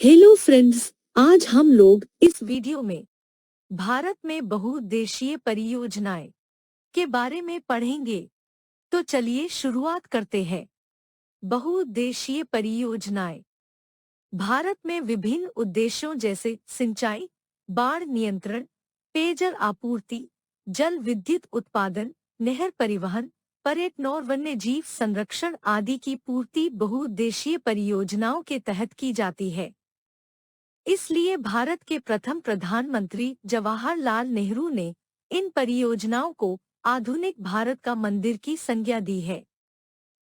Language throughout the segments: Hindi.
हेलो फ्रेंड्स, आज हम लोग इस वीडियो में भारत में बहुउद्देशीय परियोजनाएं के बारे में पढ़ेंगे। तो चलिए शुरुआत करते हैं। बहुउद्देशीय परियोजनाएं भारत में विभिन्न उद्देश्यों जैसे सिंचाई, बाढ़ नियंत्रण, पेयजल आपूर्ति, जल विद्युत उत्पादन, नहर परिवहन, पर्यटन और वन्य जीव संरक्षण आदि की पूर्ति बहुउद्देशीय परियोजनाओं के तहत की जाती है। इसलिए भारत के प्रथम प्रधानमंत्री जवाहरलाल नेहरू ने इन परियोजनाओं को आधुनिक भारत का मंदिर की संज्ञा दी है।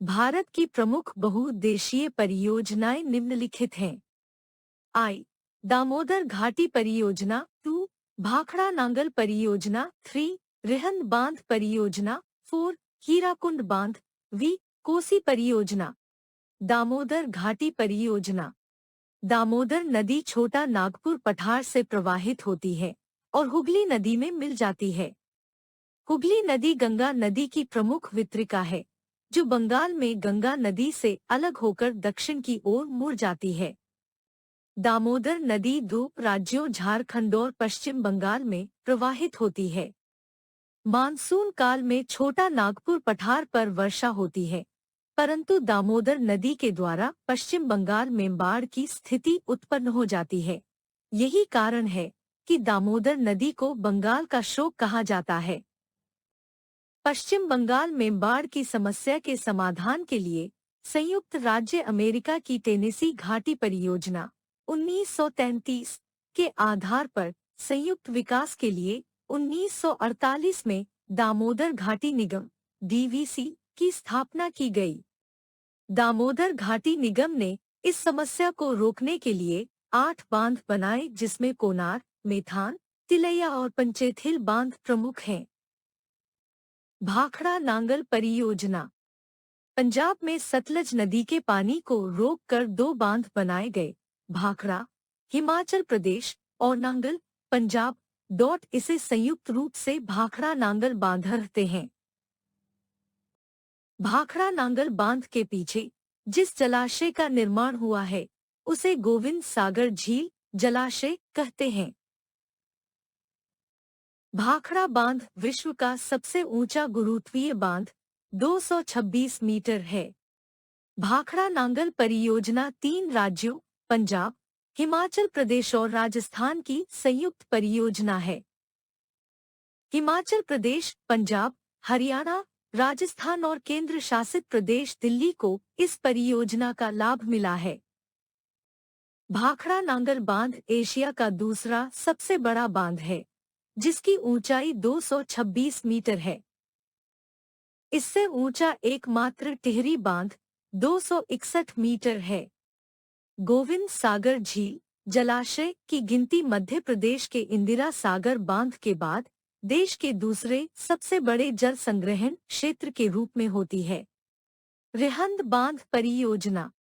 भारत की प्रमुख बहुउद्देशीय परियोजनाएं निम्नलिखित हैं। दामोदर घाटी परियोजना 2, भाखड़ा नांगल परियोजना 3, रिहंद बांध परियोजना 4, हीराकुंड बांध वी, कोसी परियोजना। दामोदर घाटी परियोजना। दामोदर नदी छोटा नागपुर पठार से प्रवाहित होती है और हुगली नदी में मिल जाती है। हुगली नदी गंगा नदी की प्रमुख वितरिका है, जो बंगाल में गंगा नदी से अलग होकर दक्षिण की ओर मुड़ जाती है। दामोदर नदी दो राज्यों झारखंड और पश्चिम बंगाल में प्रवाहित होती है। मानसून काल में छोटा नागपुर पठार पर वर्षा होती है, परंतु दामोदर नदी के द्वारा पश्चिम बंगाल में बाढ़ की स्थिति उत्पन्न हो जाती है। यही कारण है कि दामोदर नदी को बंगाल का शोक कहा जाता है। पश्चिम बंगाल में बाढ़ की समस्या के समाधान के लिए संयुक्त राज्य अमेरिका की टेनेसी घाटी परियोजना 1933 के आधार पर संयुक्त विकास के लिए 1948 में दामोदर घाटी निगम (DVC) की स्थापना की गई। दामोदर घाटी निगम ने इस समस्या को रोकने के लिए 8 बांध बनाए, जिसमें कोनार, मेथान, तिलैया और पंचेथिल बांध प्रमुख हैं। भाखड़ा नांगल परियोजना। पंजाब में सतलज नदी के पानी को रोककर 2 बांध बनाए गए, भाखड़ा हिमाचल प्रदेश और नांगल पंजाब। इसे संयुक्त रूप से भाखड़ा नांगल बांध कहते हैं। भाखड़ा नांगल बांध के पीछे जिस जलाशय का निर्माण हुआ है, उसे गोविंद सागर झील जलाशय कहते हैं। भाखड़ा बांध विश्व का सबसे ऊंचा गुरुत्वीय बांध 226 मीटर है। भाखड़ा नांगल परियोजना 3 राज्यों पंजाब, हिमाचल प्रदेश और राजस्थान की संयुक्त परियोजना है। हिमाचल प्रदेश, पंजाब, हरियाणा, राजस्थान और केंद्र शासित प्रदेश दिल्ली को इस परियोजना का लाभ मिला है। भाखड़ा नांगल बांध एशिया का दूसरा सबसे बड़ा बांध है, जिसकी ऊंचाई 226 मीटर है। इससे ऊंचा एकमात्र टिहरी बांध 261 मीटर है। गोविंद सागर झील जलाशय की गिनती मध्य प्रदेश के इंदिरा सागर बांध के बाद देश के दूसरे सबसे बड़े जल संग्रहण क्षेत्र के रूप में होती है। रिहंद बांध परियोजना।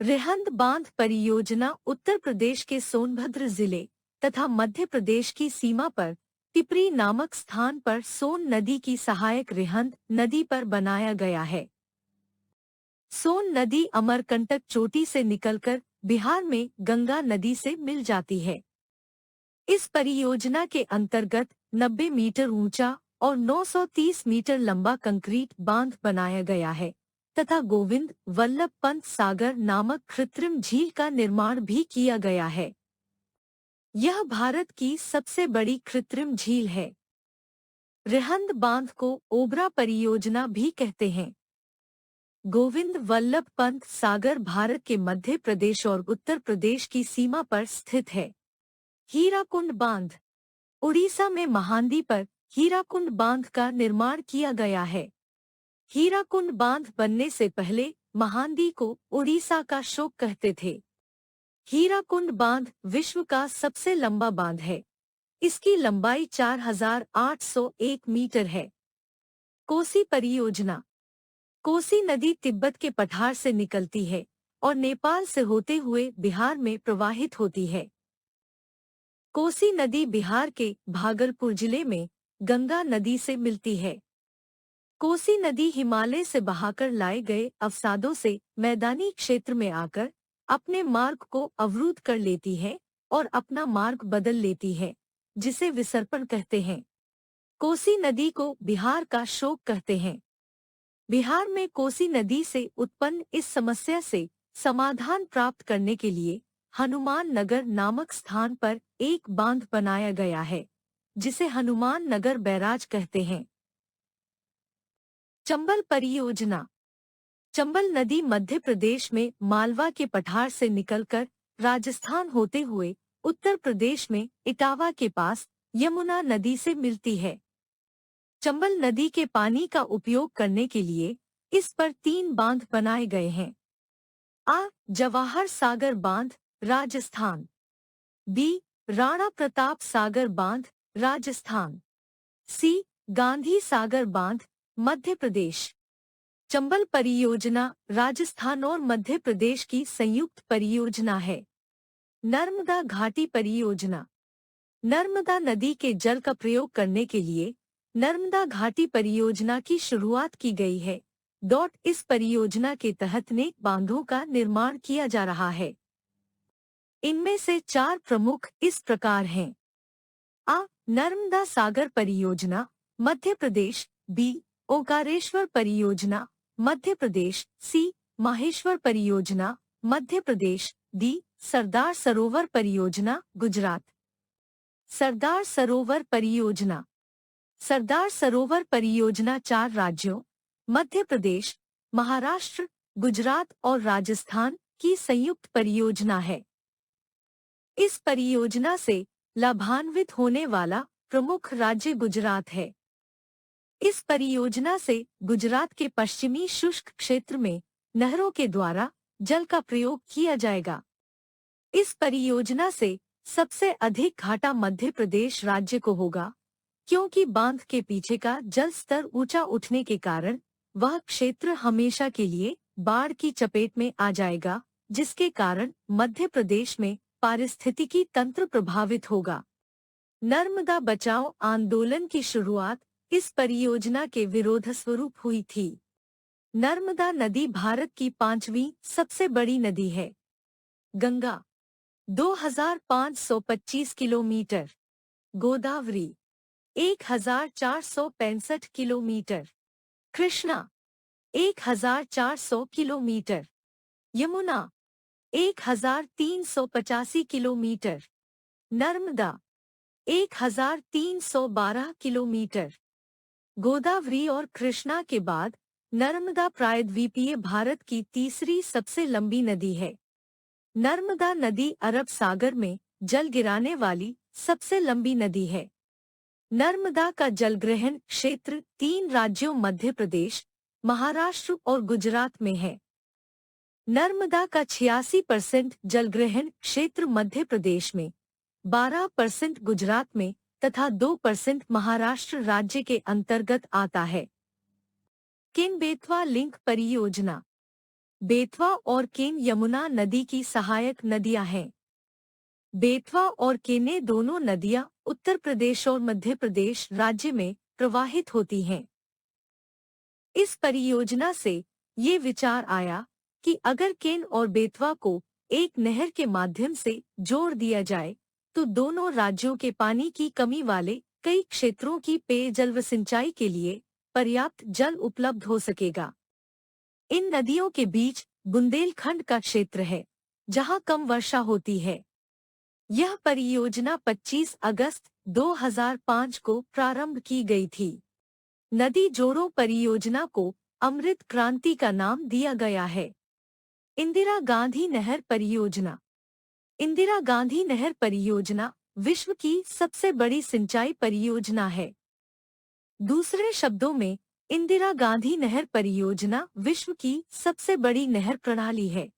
रिहंद बांध परियोजना उत्तर प्रदेश के सोनभद्र जिले तथा मध्य प्रदेश की सीमा पर पिपरी नामक स्थान पर सोन नदी की सहायक रिहंद नदी पर बनाया गया है। सोन नदी अमरकंटक चोटी से निकलकर बिहार में गंगा नदी से मिल जाती है। इस परियोजना के अंतर्गत 90 मीटर ऊंचा और 930 मीटर लंबा कंक्रीट बांध बनाया गया है तथा गोविंद वल्लभ पंत सागर नामक कृत्रिम झील का निर्माण भी किया गया है। यह भारत की सबसे बड़ी कृत्रिम झील है। रिहंद बांध को ओबरा परियोजना भी कहते हैं। गोविंद वल्लभ पंत सागर भारत के मध्य प्रदेश और उत्तर प्रदेश की सीमा पर स्थित है। हीराकुंड बांध। उड़ीसा में महानदी पर हीराकुंड बांध का निर्माण किया गया है। हीराकुंड बांध बनने से पहले महानदी को उड़ीसा का शोक कहते थे। हीराकुंड बांध विश्व का सबसे लंबा बांध है। इसकी लंबाई 4801 मीटर है। कोसी परियोजना। कोसी नदी तिब्बत के पठार से निकलती है और नेपाल से होते हुए बिहार में प्रवाहित होती है। कोसी नदी बिहार के भागलपुर जिले में गंगा नदी से मिलती है। कोसी नदी हिमालय से बहाकर लाए गए अवसादों से मैदानी क्षेत्र में आकर अपने मार्ग को अवरुद्ध कर लेती है और अपना मार्ग बदल लेती है, जिसे विसर्पण कहते हैं। कोसी नदी को बिहार का शोक कहते हैं। बिहार में कोसी नदी से उत्पन्न इस समस्या से समाधान प्राप्त करने के लिए हनुमान नगर नामक स्थान पर एक बांध बनाया गया है, जिसे हनुमान नगर बैराज कहते हैं। चंबल परियोजना। चंबल नदी मध्य प्रदेश में मालवा के पठार से निकलकर राजस्थान होते हुए उत्तर प्रदेश में इटावा के पास यमुना नदी से मिलती है। चंबल नदी के पानी का उपयोग करने के लिए इस पर 3 बांध बनाए गए हैं। आ. जवाहर सागर बांध, राजस्थान। बी. राणा प्रताप सागर बांध, राजस्थान। सी. गांधी सागर बांध, मध्य प्रदेश। चंबल परियोजना राजस्थान और मध्य प्रदेश की संयुक्त परियोजना है। नर्मदा घाटी परियोजना। नर्मदा नदी के जल का प्रयोग करने के लिए नर्मदा घाटी परियोजना की शुरुआत की गई है। इस परियोजना के तहत नेक बांधों का निर्माण किया जा रहा है। इनमें से 4 प्रमुख इस प्रकार हैं। आ. नर्मदा सागर परियोजना, मध्य प्रदेश। बी. ओंकारेश्वर परियोजना, मध्य प्रदेश। सी. माहेश्वर परियोजना, मध्य प्रदेश। डी. सरदार सरोवर परियोजना, गुजरात। सरदार सरोवर परियोजना। सरदार सरोवर परियोजना 4 राज्यों मध्य प्रदेश, महाराष्ट्र, गुजरात और राजस्थान की संयुक्त परियोजना है। इस परियोजना से लाभान्वित होने वाला प्रमुख राज्य गुजरात है। इस परियोजना से गुजरात के पश्चिमी शुष्क क्षेत्र में नहरों के द्वारा जल का प्रयोग किया जाएगा। इस परियोजना से सबसे अधिक घाटा मध्य प्रदेश राज्य को होगा, क्योंकि बांध के पीछे का जल स्तर ऊंचा उठने के कारण वह क्षेत्र हमेशा के लिए बाढ़ की चपेट में आ जाएगा, जिसके कारण मध्य प्रदेश में पारिस्थितिकी तंत्र प्रभावित होगा। नर्मदा बचाओ आंदोलन की शुरुआत इस परियोजना के विरोधस्वरूप हुई थी। नर्मदा नदी भारत की 5वीं सबसे बड़ी नदी है। Ganga 2525 kilometre, Godavari 1465 kilometre, Krishna 1400 kilometre, Yamuna 1385 kilometre, Narmada 1312 kilometre. Godavari और कृष्णा के बाद नर्मदा प्रायद्वीपीय भारत की तीसरी सबसे लंबी नदी है। नर्मदा नदी अरब सागर में जल गिराने वाली सबसे लंबी नदी है। नर्मदा का जलग्रहण क्षेत्र 3 राज्यों मध्य प्रदेश, महाराष्ट्र और गुजरात में है। नर्मदा का 86% जलग्रहण क्षेत्र मध्य प्रदेश में, 12% गुजरात में तथा 2% महाराष्ट्र राज्य के अंतर्गत आता है। केन बेतवा लिंक परियोजना। बेतवा और केन यमुना नदी की सहायक नदियां हैं। बेतवा और केने दोनों नदियां उत्तर प्रदेश और मध्य प्रदेश राज्य में प्रवाहित होती हैं। इस परियोजना से ये विचार आया कि अगर केन और बेतवा को एक नहर के माध्यम से जोड़ दिया जाए तो दोनों राज्यों के पानी की कमी वाले कई क्षेत्रों की पेयजल व सिंचाई के लिए पर्याप्त जल उपलब्ध हो सकेगा। इन नदियों के बीच बुंदेलखंड का क्षेत्र है, जहां कम वर्षा होती है। यह परियोजना 25 अगस्त 2005 को प्रारंभ की गई थी। नदी जोड़ों परियोजना को अमृत क्रांति का नाम दिया गया है। इंदिरा गांधी नहर परियोजना। इंदिरा गांधी नहर परियोजना विश्व की सबसे बड़ी सिंचाई परियोजना है। दूसरे शब्दों में, इंदिरा गांधी नहर परियोजना विश्व की सबसे बड़ी नहर प्रणाली है।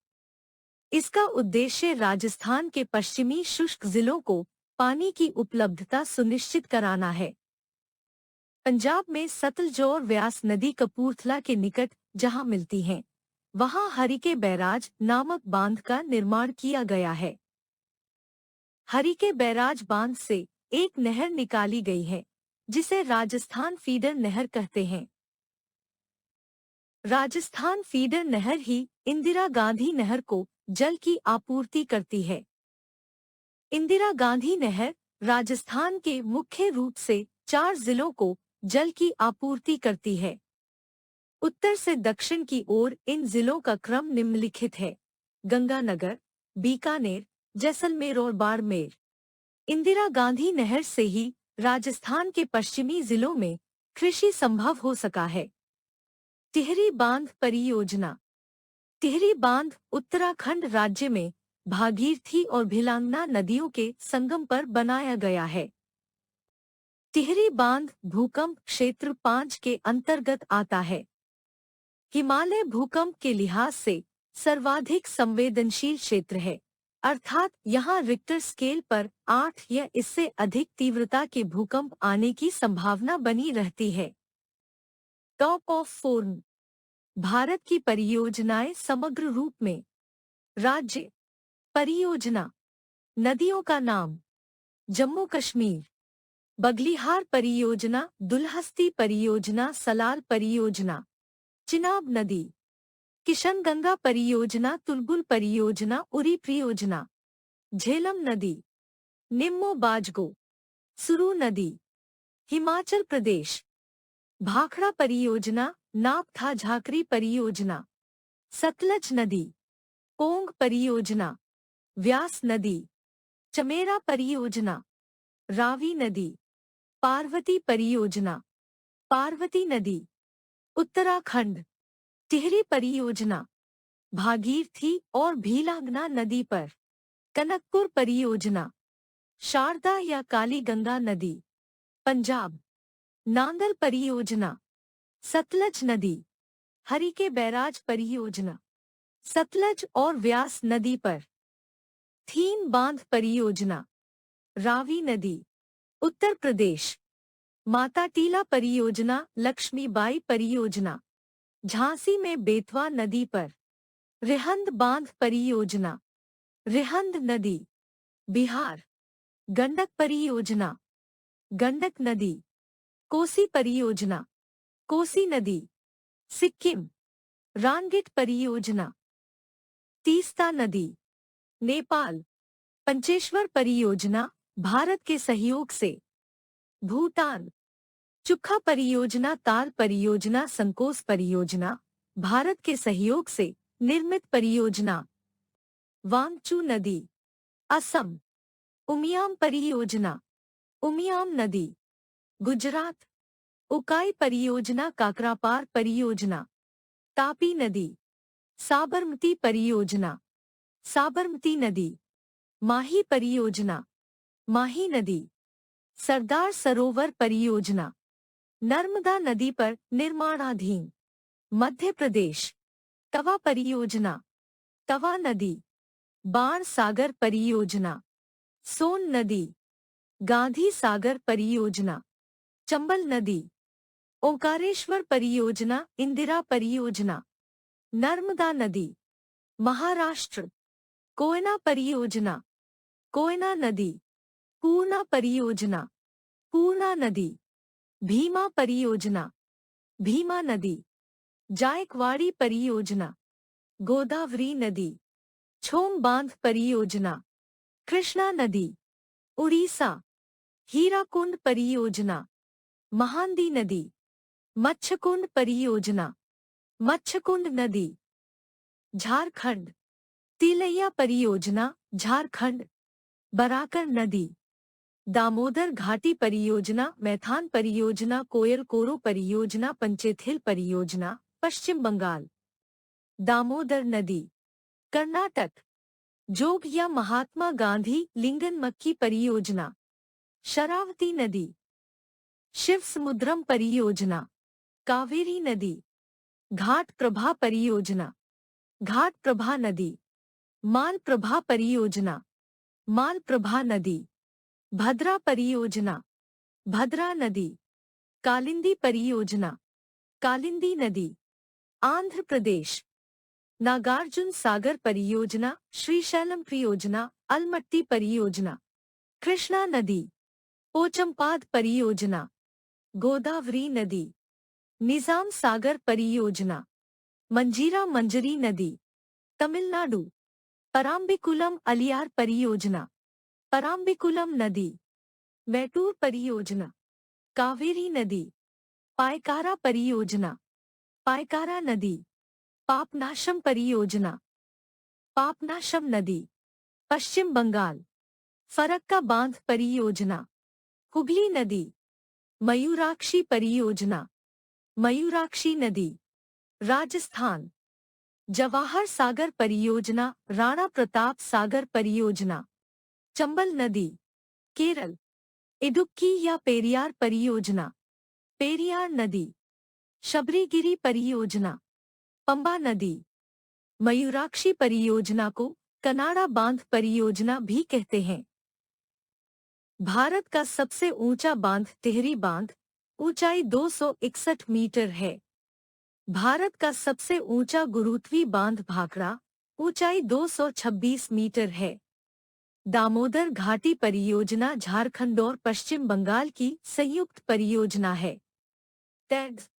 इसका उद्देश्य राजस्थान के पश्चिमी शुष्क जिलों को पानी की उपलब्धता सुनिश्चित कराना है। पंजाब में सतलज और व्यास नदी कपूरथला के निकट जहां मिलती हैं, वहां हरिके बैराज नामक बांध का निर्माण किया गया है। हरिके बैराज बांध से एक नहर निकाली गई है, जिसे राजस्थान फीडर नहर कहते हैं। राजस्थान फीडर नहर ही इंदिरा गांधी नहर को जल की आपूर्ति करती है। इंदिरा गांधी नहर राजस्थान के मुख्य रूप से 4 जिलों को जल की आपूर्ति करती है। उत्तर से दक्षिण की ओर इन जिलों का क्रम निम्नलिखित है: गंगानगर, बीकानेर, जैसलमेर और बाड़मेर। इंदिरा गांधी नहर से ही राजस्थान के पश्चिमी जिलों में कृषि संभव हो सका है। टिहरी बांध परियोजना। टिहरी बांध उत्तराखंड राज्य में भागीरथी और भिलांगना नदियों के संगम पर बनाया गया है। टिहरी बांध भूकंप क्षेत्र 5 के अंतर्गत आता है। हिमालय भूकंप के लिहाज से सर्वाधिक संवेदनशील क्षेत्र है, अर्थात यहाँ रिक्टर स्केल पर 8 या इससे अधिक तीव्रता के भूकंप आने की संभावना बनी रहती है। Top of form. भारत की परियोजनाएं समग्र रूप में। राज्य परियोजना। नदियों का नाम: जम्मू कश्मीर। बगलिहार परियोजना, दुल्हस्ती परियोजना, सलाल परियोजना। चिनाब नदी। किशनगंगा परियोजना, तुलबुल परियोजना, उरी परियोजना। झेलम नदी। निम्मो बाजगो। सुरू नदी। हिमाचल प्रदेश। भाखड़ा परियोजना, नापथा झाकरी परियोजना। सतलज नदी। पोंग परियोजना। व्यास नदी। चमेरा परियोजना। रावी नदी। पार्वती परियोजना। पार्वती नदी। उत्तराखंड। टिहरी परियोजना, भागीरथी और भीलांगना नदी पर। कनकपुर परियोजना, शारदा या काली गंगा नदी। पंजाब। नांगल परियोजना, सतलज नदी। हरिके बैराज परियोजना, सतलज और व्यास नदी पर। थीन बांध परियोजना, रावी नदी। उत्तर प्रदेश। माता टीला परियोजना, लक्ष्मीबाई परियोजना। झांसी में बेतवा नदी पर। रिहंद बांध परियोजना, रिहंद नदी। बिहार। गंडक परियोजना, गंडक नदी। कोसी परियोजना, कोसी नदी। सिक्किम। रानगिट परियोजना। तीस्ता नदी। नेपाल। पंचेश्वर परियोजना, भारत के सहयोग से। भूटान। चुक्खा परियोजना, ताल परियोजना, संकोस परियोजना, भारत के सहयोग से निर्मित परियोजना। वांगचू नदी। असम। उमियाम परियोजना, उमियाम नदी। गुजरात। उकाई परियोजना, काकरापार परियोजना। तापी नदी। साबरमती परियोजना, साबरमती नदी। माही परियोजना, माही नदी। सरदार सरोवर परियोजना, नर्मदा नदी पर निर्माणाधीन। मध्य प्रदेश। तवा परियोजना, तवा नदी। बाण सागर परियोजना, सोन नदी। गांधी सागर परियोजना, चंबल नदी। ओंकारेश्वर परियोजना, इंदिरा परियोजना। नर्मदा नदी। महाराष्ट्र। कोयना परियोजना, कोयना नदी। पूर्णा परियोजना, पूर्णा नदी। भीमा परियोजना, भीमा नदी। जायकवाड़ी परियोजना, गोदावरी नदी। छोम बांध परियोजना, कृष्णा नदी। उड़ीसा। हीराकुंड परियोजना, महानदी नदी। मच्छकुंड परियोजना, मच्छकुंड नदी। झारखंड। तिलैया परियोजना, झारखंड। बराकर नदी। दामोदर घाटी परियोजना, मैथान परियोजना, कोयल कोरो परियोजना, पंचेथिल परियोजना, पश्चिम बंगाल। दामोदर नदी। कर्नाटक। जोग या महात्मा गांधी लिंगन मक्की परियोजना। शरावती नदी। शिव समुद्रम परियोजना, कावेरी नदी। घाट प्रभा परियोजना, घाट प्रभा नदी। माल प्रभा परियोजना, माल प्रभा नदी। भद्रा परियोजना, भद्रा नदी। कालिंदी परियोजना, कालिंदी नदी। आंध्र प्रदेश। नागार्जुन सागर परियोजना, श्रीशैलम परियोजना, अलमट्टी परियोजना। कृष्णा नदी। पोचमपाद परियोजना, गोदावरी नदी। निजाम सागर परियोजना, मंजीरा मंजरी नदी। तमिलनाडु। पराम्बिकुलम अलियार परियोजना, पराम्बिकुलम नदी। मैटूर परियोजना, कावेरी नदी। पायकारा परियोजना, पायकारा नदी। पापनाशम परियोजना, पापनाशम नदी। पश्चिम बंगाल, फरक्का बांध परियोजना, हुगली नदी। मयूराक्षी परियोजना, मयूराक्षी नदी। राजस्थान, जवाहर सागर परियोजना, राणा प्रताप सागर परियोजना। चंबल नदी। केरल, इडुक्की या पेरियार परियोजना, पेरियार नदी। शबरीगिरी परियोजना, पंबा नदी। मयूराक्षी परियोजना को कनाडा बांध परियोजना भी कहते हैं। भारत का सबसे ऊंचा बांध टिहरी बांध, ऊंचाई 261 मीटर है। भारत का सबसे ऊंचा गुरुत्वीय बांध भाखड़ा, ऊंचाई 226 मीटर है। दामोदर घाटी परियोजना झारखंड और पश्चिम बंगाल की संयुक्त परियोजना है। टैग्स